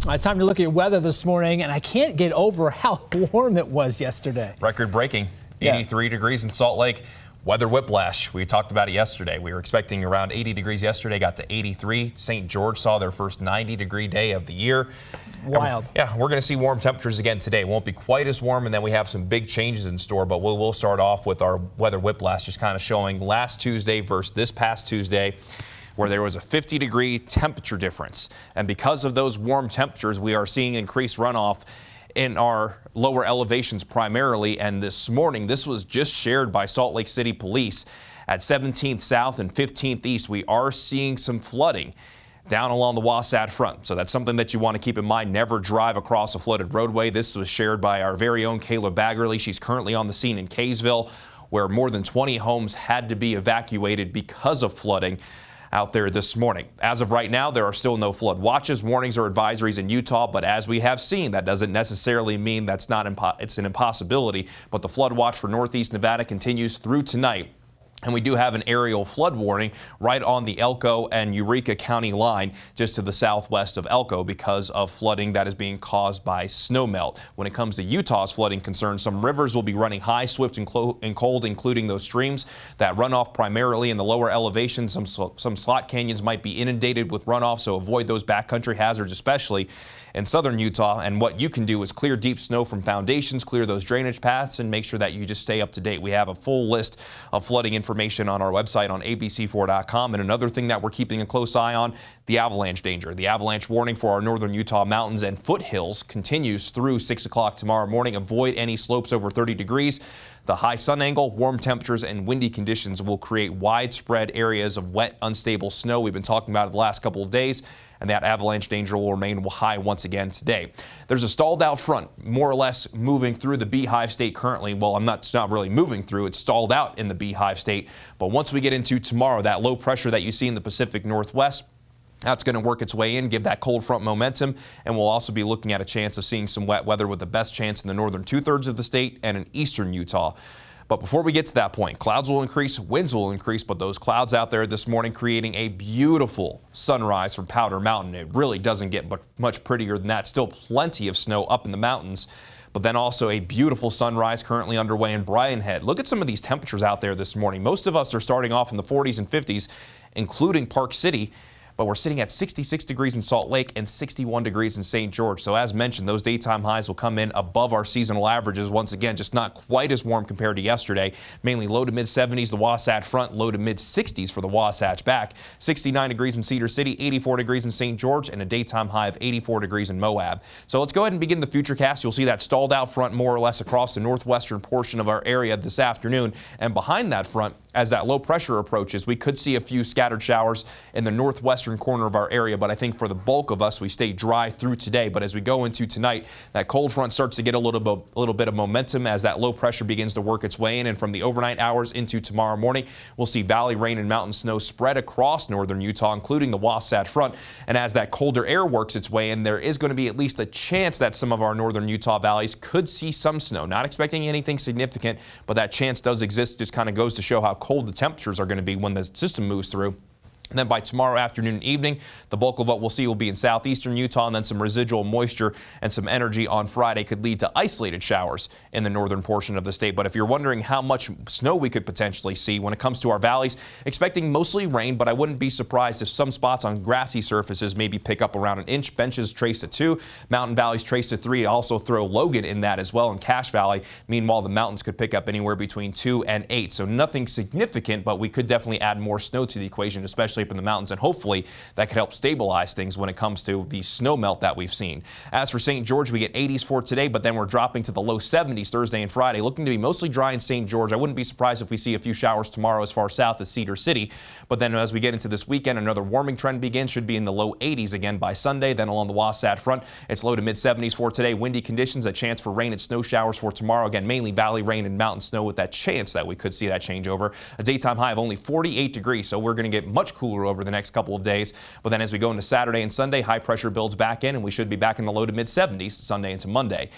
It's time to look at weather this morning, and I can't get over how warm it was yesterday. Record breaking, 83 degrees in Salt Lake. Weather whiplash. We talked about it yesterday. We were expecting around 80 degrees yesterday, got to 83. St. George saw their first 90-degree day of the year. Wild. Yeah, we're going to see warm temperatures again today. It won't be quite as warm, and then we have some big changes in store, but we'll start off with our weather whiplash, just kind of showing last Tuesday versus this past Tuesday, where there was a 50-degree temperature difference. And because of those warm temperatures, we are seeing increased runoff in our lower elevations primarily. And this morning, this was just shared by Salt Lake City Police. At 17th South and 15th East, we are seeing some flooding down along the Wasatch Front. So that's something that you want to keep in mind. Never drive across a flooded roadway. This was shared by our very own Kayla Baggerly. She's currently on the scene in Kaysville, where more than 20 homes had to be evacuated because of flooding out there this morning. As of right now, there are still no flood watches, warnings, or advisories in Utah, but as we have seen, that doesn't necessarily mean it's an impossibility. But the flood watch for Northeast Nevada continues through tonight. And we do have an aerial flood warning right on the Elko and Eureka County line, just to the southwest of Elko, because of flooding that is being caused by snowmelt. When it comes to Utah's flooding concerns, some rivers will be running high, swift, and cold, including those streams that run off primarily in the lower elevations. Some slot canyons might be inundated with runoff, so avoid those backcountry hazards, especially in southern Utah. And what you can do is clear deep snow from foundations, clear those drainage paths, and make sure that you just stay up to date. We have a full list of flooding information on our website on abc4.com. And another thing that we're keeping a close eye on, the avalanche danger. The avalanche warning for our northern Utah mountains and foothills continues through 6 o'clock tomorrow morning. Avoid any slopes over 30 degrees. The high sun angle, warm temperatures, and windy conditions will create widespread areas of wet, unstable snow we've been talking about the last couple of days, and that avalanche danger will remain high once again today. There's a stalled out front, more or less moving through the Beehive State currently. Well, it's not really moving through, it's stalled out in the Beehive State. But once we get into tomorrow, that low pressure that you see in the Pacific Northwest, that's going to work its way in, give that cold front momentum, and we'll also be looking at a chance of seeing some wet weather, with the best chance in the northern two-thirds of the state and in eastern Utah. But before we get to that point, clouds will increase, winds will increase, but those clouds out there this morning creating a beautiful sunrise from Powder Mountain. It really doesn't get much prettier than that. Still plenty of snow up in the mountains, but then also a beautiful sunrise currently underway in Brian Head. Look at some of these temperatures out there this morning. Most of us are starting off in the 40s and 50s, including Park City. But we're sitting at 66 degrees in Salt Lake and 61 degrees in St. George. So as mentioned, those daytime highs will come in above our seasonal averages. Once again, just not quite as warm compared to yesterday. Mainly low to mid 70s, the Wasatch Front, low to mid 60s for the Wasatch Back. 69 degrees in Cedar City, 84 degrees in St. George, and a daytime high of 84 degrees in Moab. So let's go ahead and begin the futurecast. You'll see that stalled out front more or less across the northwestern portion of our area this afternoon. And behind that front, as that low pressure approaches, we could see a few scattered showers in the northwestern corner of our area, but I think for the bulk of us, we stay dry through today. But as we go into tonight, that cold front starts to get a little bit of momentum as that low pressure begins to work its way in. And from the overnight hours into tomorrow morning, we'll see valley rain and mountain snow spread across northern Utah, including the Wasatch Front. And as that colder air works its way in, there is going to be at least a chance that some of our northern Utah valleys could see some snow. Not expecting anything significant, but that chance does exist. Just kind of goes to show how cold the temperatures are going to be when the system moves through. And then by tomorrow afternoon and evening, the bulk of what we'll see will be in southeastern Utah, and then some residual moisture and some energy on Friday could lead to isolated showers in the northern portion of the state. But if you're wondering how much snow we could potentially see when it comes to our valleys, expecting mostly rain, but I wouldn't be surprised if some spots on grassy surfaces maybe pick up around an inch. Benches traced at 2, mountain valleys traced at 3. Also throw Logan in that as well, in Cache Valley. Meanwhile, the mountains could pick up anywhere between 2 and 8. So nothing significant, but we could definitely add more snow to the equation, especially up in the mountains, and hopefully that could help stabilize things when it comes to the snow melt that we've seen. As for St. George, we get 80s for today, but then we're dropping to the low 70s Thursday and Friday, looking to be mostly dry in St. George. I wouldn't be surprised if we see a few showers tomorrow as far south as Cedar City, but then as we get into this weekend, another warming trend begins. Should be in the low 80s again by Sunday. Then along the Wasatch Front, it's low to mid 70s for today. Windy conditions, a chance for rain and snow showers for tomorrow. Again, mainly valley rain and mountain snow, with that chance that we could see that changeover. A daytime high of only 48 degrees, so we're going to get much cooler over the next couple of days. But then as we go into Saturday and Sunday, high pressure builds back in, and we should be back in the low to mid 70s Sunday into Monday.